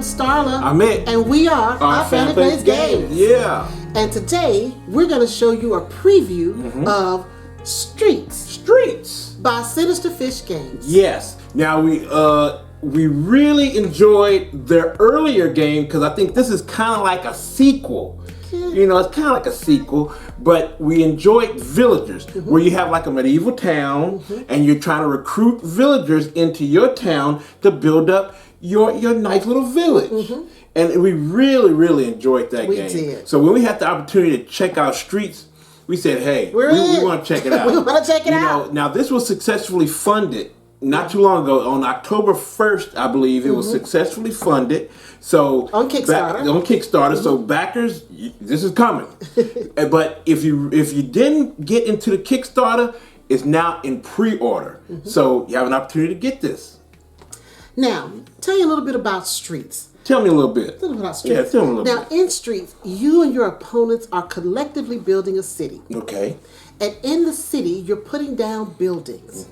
Starla. I'm Mick. And we are Our Family Plays Games. Yeah. And today, we're going to show you a preview of Streets by Sinister Fish Games. Yes. Now, we really enjoyed their earlier game because I think this is kind of like a sequel. You know, it's kind of like a sequel, but we enjoyed Villagers, where you have like a medieval town and you're trying to recruit villagers into your town to build up your nice little village. And we really, really enjoyed that game. We did. So when we had the opportunity to check out Streets, we said, hey, we want to check it out. We want to check it out. Now, this was successfully funded not too long ago. On October 1st, I believe, it was successfully funded. So on Kickstarter. So backers, this is coming. But if you didn't get into the Kickstarter, it's now in pre-order. So you have an opportunity to get this. Now, tell you a little bit about Streets. Tell me a little bit. A little bit about Streets. Yeah, tell me a little bit. Now, in Streets, you and your opponents are collectively building a city. Okay. And in the city, you're putting down buildings.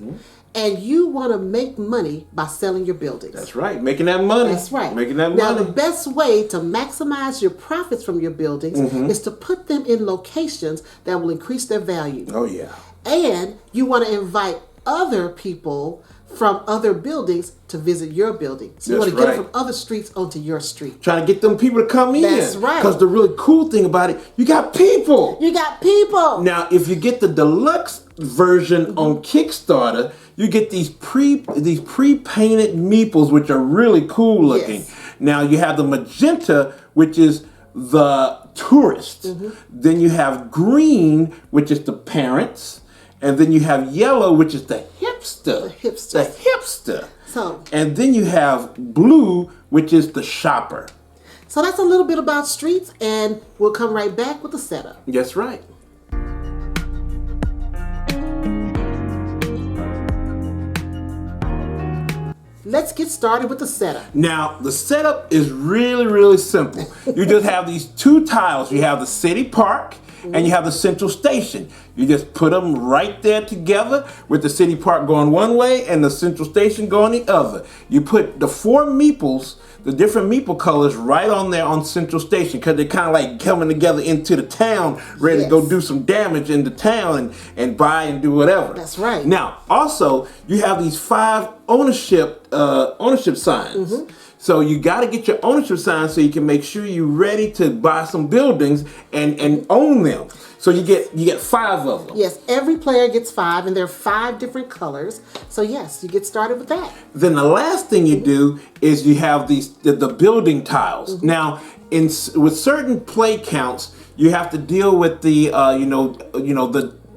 And you want to make money by selling your buildings. That's right. Making that money. That's right. Making that money. Now, the best way to maximize your profits from your buildings is to put them in locations that will increase their value. Oh, yeah. And you want to invite other people from other buildings to visit your building. So you want to get them from other streets onto your street. Trying to get them people to come in. That's right. Because the really cool thing about it, you got people. You got people. Now, if you get the deluxe version on Kickstarter, you get these pre-painted meeples, which are really cool looking. Yes. Now, you have the magenta, which is the tourist. Then you have green, which is the parents. And then you have yellow, which is the hipster. The hipster. So, and then you have blue, which is the shopper. So that's a little bit about Streets, and we'll come right back with the setup. That's right. Let's get started with the setup. Now, the setup is really, really simple. You just have these two tiles. You have the city park and you have the central station. You just put them right there together with the city park going one way and the central station going the other. You put the four meeples, the different meeple colors, right on there on central station because they're kind of like coming together into the town, ready to go do some damage in the town and buy and do whatever. That's right. Now, also, you have these 5 ownership signs. So you got to get your ownership signs so you can make sure you're ready to buy some buildings and own them. So you get 5 of them. Yes, every player gets 5, and there are 5 different colors. So yes, you get started with that. Then the last thing you do is you have the building tiles. Now, with certain play counts, you have to deal with the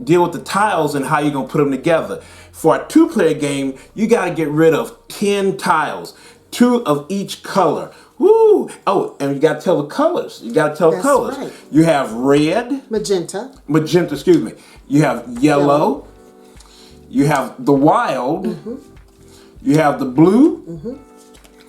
deal with the tiles and how you're gonna put them together. For a 2-player game, you got to get rid of 10 tiles, 2 of each color. Woo! Oh, and you got to tell the colors. You got to tell the colors. Right. You have red. Magenta, excuse me. You have yellow. You have the wild. You have the blue.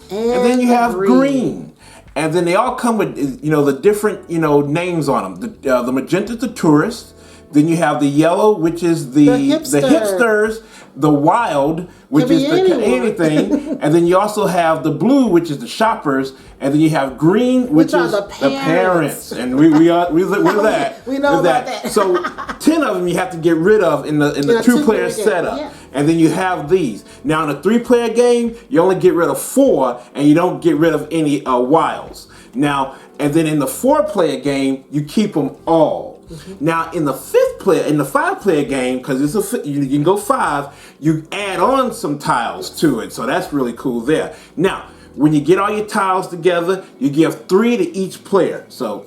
And then you have green. And then they all come with, the different, names on them. The magenta is the tourist. Then you have the yellow, which is the hipsters. The wild, which is anything. And then you also have the blue, which is the shoppers. And then you have green, which is the parents. And we're that. We know about that. So 10 of them you have to get rid of in the 2-player setup. Yeah. And then you have these. Now in a 3-player game, you only get rid of 4 and you don't get rid of any wilds. Now, and then in the 4-player game, you keep them all. Now in the 5-player game, because you can go 5, you add on some tiles to it. So that's really cool there. Now, when you get all your tiles together, you give 3 to each player. So,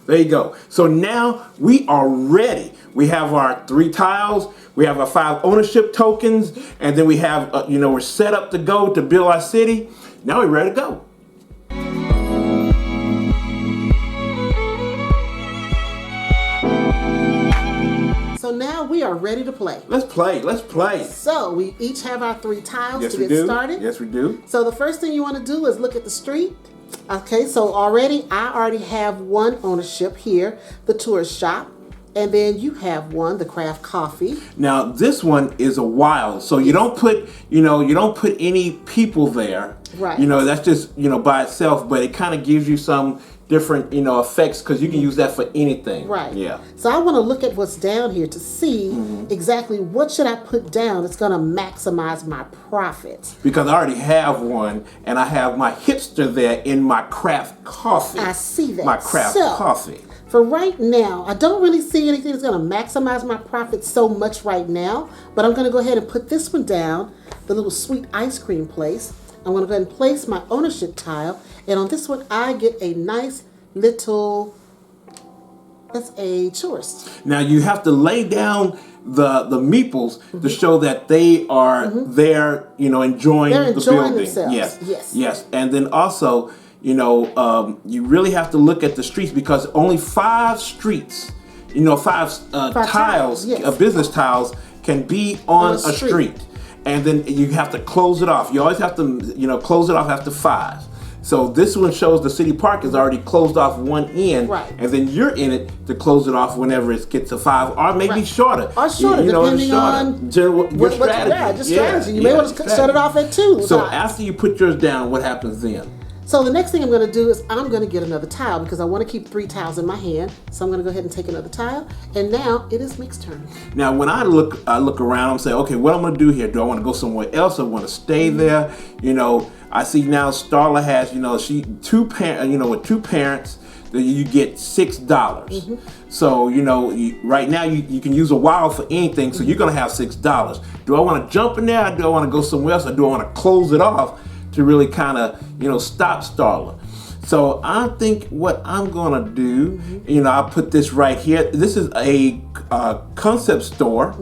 there you go. So now we are ready. We have our 3 tiles, we have our 5 ownership tokens, and then we have, we're set up to go to build our city. Now we're ready to go. So now we are ready to play. Let's play. So we each have our 3 tiles Yes, to we get do. started. Yes, we do. So the first thing you want to do is look at the street. Okay, so I already have 1 ownership here, the tourist shop. And then you have one, the craft coffee. Now this one is a wild, so you don't put any people there. Right. That's just by itself, but it kind of gives you some different effects because you can use that for anything. Right. Yeah. So I want to look at what's down here to see exactly what should I put down that's going to maximize my profit. Because I already have one, and I have my hipster there in my craft coffee. I see that. My craft coffee. For right now, I don't really see anything that's going to maximize my profit so much right now, but I'm going to go ahead and put this one down, the little sweet ice cream place. I'm going to go ahead and place my ownership tile, and on this one, I get a nice little, that's a tourist. Now you have to lay down the meeples to show that they are there, enjoying the building. Themselves. Yes. And then also, you really have to look at the streets because only 5 streets, five tiles, business tiles can be on a street. And then you have to close it off. You always have to, close it off after 5. So this one shows the city park is already closed off one end, right, and then you're in it to close it off whenever it gets to 5, or maybe shorter. Or shorter, depending on your strategy. Strategy. You may want to shut it off at 2. So after you put yours down, what happens then? So the next thing I'm going to do is I'm going to get another tile because I want to keep 3 tiles in my hand. So I'm going to go ahead and take another tile. And now it is Mick's turn. Now when I look around, I'm saying, okay, what I'm going to do here? Do I want to go somewhere else? I want to stay there? I see now Starla has, she with 2 parents, you get $6. So, right now you can use a wild for anything. So you're going to have $6. Do I want to jump in there? Or do I want to go somewhere else? Or do I want to close it off to really kind of, stop Starla? So I think what I'm gonna do, I'll put this right here. This is a concept store,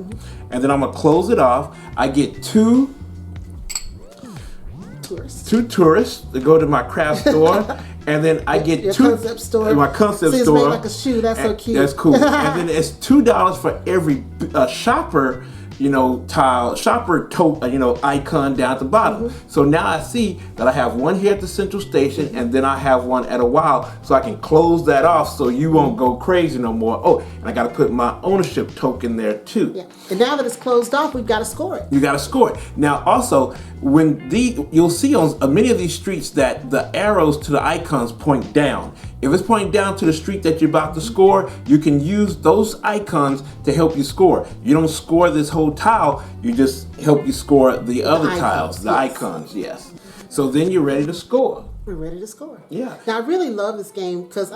and then I'm gonna close it off. I get 2 tourists to go to my craft store, and then I get your 2 concept store. My concept See, it's store. made like a shoe. That's so cute. That's cool. And then it's $2 for every shopper. Icon down at the bottom. So now I see that I have one here at the central station, and then I have one at a while, so I can close that off so you won't go crazy no more. Oh, and I got to put my ownership token there too. Yeah. And now that it's closed off, we've got to score it. You got to score it. Now also, you'll see on many of these streets that the arrows to the icons point down. If it's pointing down to the street that you're about to score, you can use those icons to help you score. You don't score this whole tile, you just help you score the other tiles, the icons, yes. So then you're ready to score. We're ready to score. Yeah. Now I really love this game because,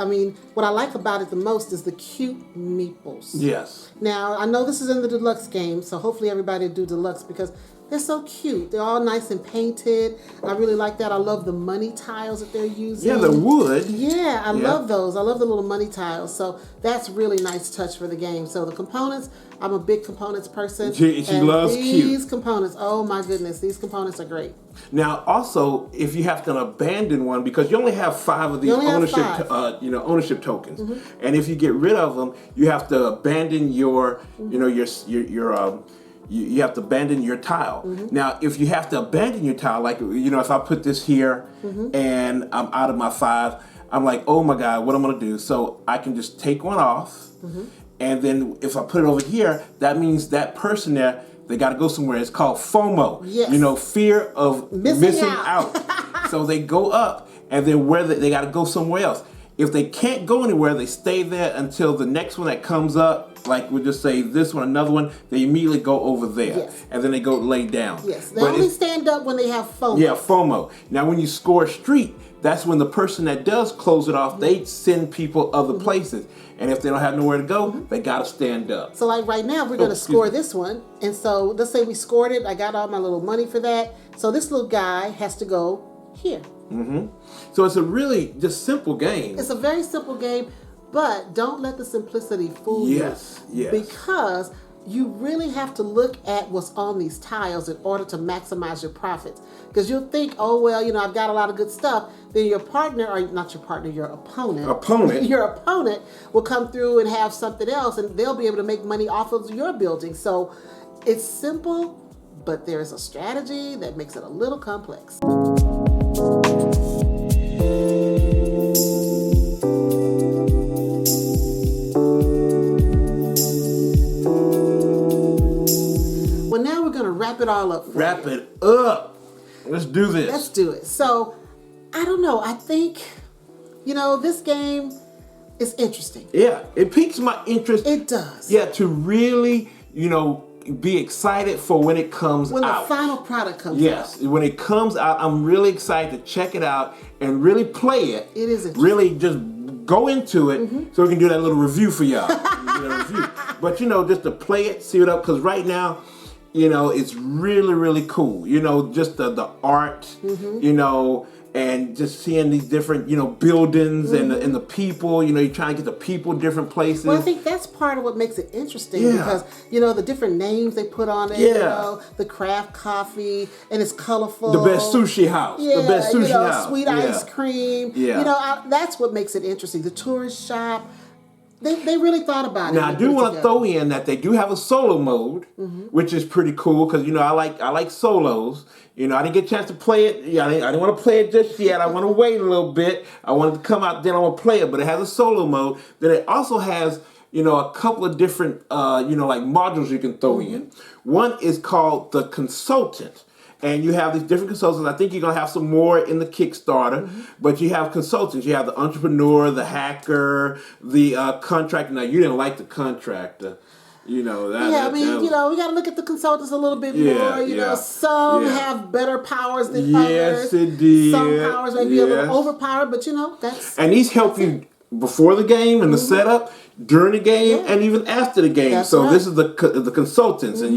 what I like about it the most is the cute meeples. Yes. Now, I know this is in the deluxe game, so hopefully everybody will do deluxe because they're so cute. They're all nice and painted. I really like that. I love the money tiles that they're using. Yeah, the wood. Yeah, I love those. I love the little money tiles. So that's really nice touch for the game. So the components, I'm a big components person. She loves these components. Oh my goodness, these components are great. Now, also, if you have to abandon one, because you only have 5 of these ownership tokens, and if you get rid of them, you have to abandon your you have to abandon your tile. Now, if you have to abandon your tile, like, if I put this here and I'm out of my 5, I'm like, oh my God, what I'm gonna do? So I can just take one off, and then if I put it over here, that means that person there, they gotta go somewhere. It's called FOMO. Yes. Fear of missing out. So they go up, and then they gotta go somewhere else. If they can't go anywhere, they stay there until the next one that comes up. Like we'll just say this one, another one, they immediately go over there. Yes. And then they go lay down. Yes, they only stand up when they have FOMO. Yeah, FOMO. Now when you score a street, that's when the person that does close it off, they send people other places. And if they don't have nowhere to go, they gotta stand up. So like right now, we're gonna score this one. And so let's say we scored it. I got all my little money for that. So this little guy has to go here. So it's a really just simple game. It's a very simple game. But don't let the simplicity fool you. Yes. Because you really have to look at what's on these tiles in order to maximize your profits. Because you'll think, oh, well, I've got a lot of good stuff. Then your partner, or not your partner, your opponent. Your opponent will come through and have something else, and they'll be able to make money off of your building. So it's simple, but there's a strategy that makes it a little complex. it all up for you. Wrap it up. Let's do this. Let's do it. So, I don't know. I think, this game is interesting. Yeah, it piques my interest. It does. Yeah, to really, be excited for when it comes out. When the final product comes out. Yes, when it comes out, I'm really excited to check it out and really play it. It is interesting. Really just go into it so we can do that little review for y'all. But, just to play it, see it up, because right now, it's really, really cool. Just the art, and just seeing these different, buildings and the people, you're trying to get the people different places. Well, I think that's part of what makes it interesting because, the different names they put on it, the craft coffee, and it's colorful. The best sushi house. Yeah, the best sushi house. Sweet ice cream. Yeah. That's what makes it interesting. The tourist shop. They really thought about it. Now I do want to throw in that they do have a solo mode, which is pretty cool because I like solos. I didn't get a chance to play it. I didn't want to play it just yet. I want to wait a little bit. I wanted to come out, then I want to play it. But it has a solo mode. Then it also has a couple of different like modules you can throw in. One is called the consultant. And you have these different consultants. I think you're going to have some more in the Kickstarter. But you have consultants. You have the entrepreneur, the hacker, the contractor. Now, you didn't like the contractor. We got to look at the consultants a little bit more. Some have better powers than others. Yes, indeed. Some powers may be a little overpowered, but that's... And these help you before the game and the setup, during the game, and even after the game. This is the consultants, and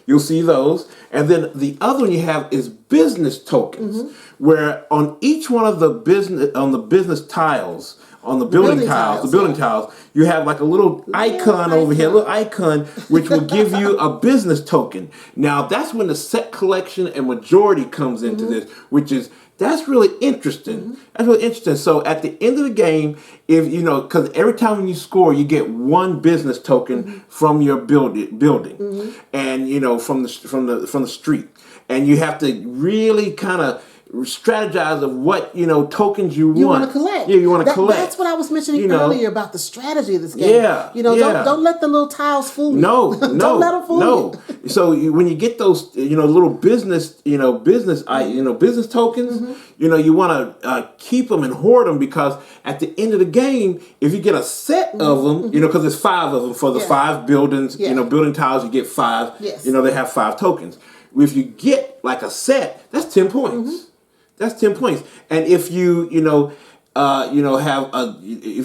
you'll see those. And then the other one you have is business tokens, where on each one of the business tiles, on the building tiles, you have like a little icon over here, a little icon, which will give you a business token. Now that's when the set collection and majority comes into this, that's really interesting. That's really interesting. So at the end of the game, if because every time when you score, you get one business token from your building, and from the street, and you have to really kind of strategize of what tokens you want to collect. Yeah, you want to collect. That's what I was mentioning earlier about the strategy of this game. Yeah, don't let the little tiles fool you. No, don't let them fool you. So when you get those little business business tokens, you want to keep them and hoard them, because at the end of the game, if you get a set of them, because there's 5 of them for the 5 buildings, building tiles, you get 5. Yes. They have 5 tokens. If you get like a set, that's 10 points. That's 10 points. And if you if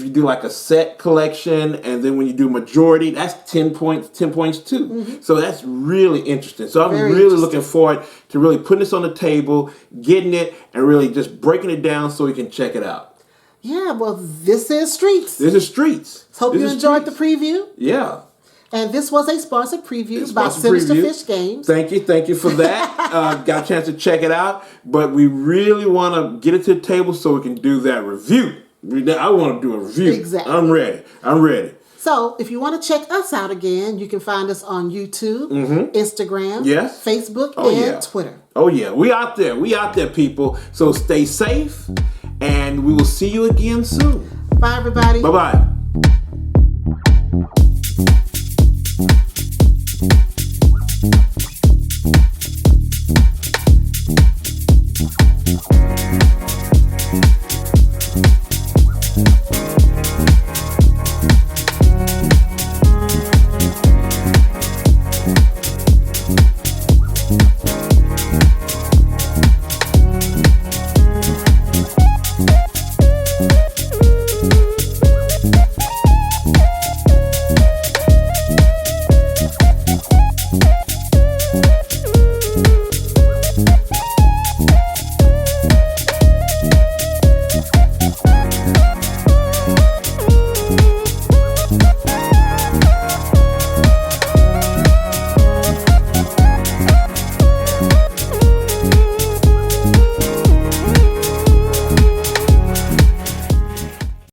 you do like a set collection, and then when you do majority, that's 10 points. 10 points too. So that's really interesting. So I'm really looking forward to really putting this on the table, getting it, and really just breaking it down so we can check it out. Yeah, well, this is Streets. This is Streets. Hope you enjoyed the preview. Yeah. And this was a sponsored preview by Sinister Fish Games. Thank you for that. Got a chance to check it out, but we really want to get it to the table so we can do that review. I want to do a review. Exactly. I'm ready. So if you want to check us out again, you can find us on YouTube, Instagram, Facebook, and Twitter. Oh yeah, we out there, people. So stay safe, and we will see you again soon. Bye, everybody. Bye-bye.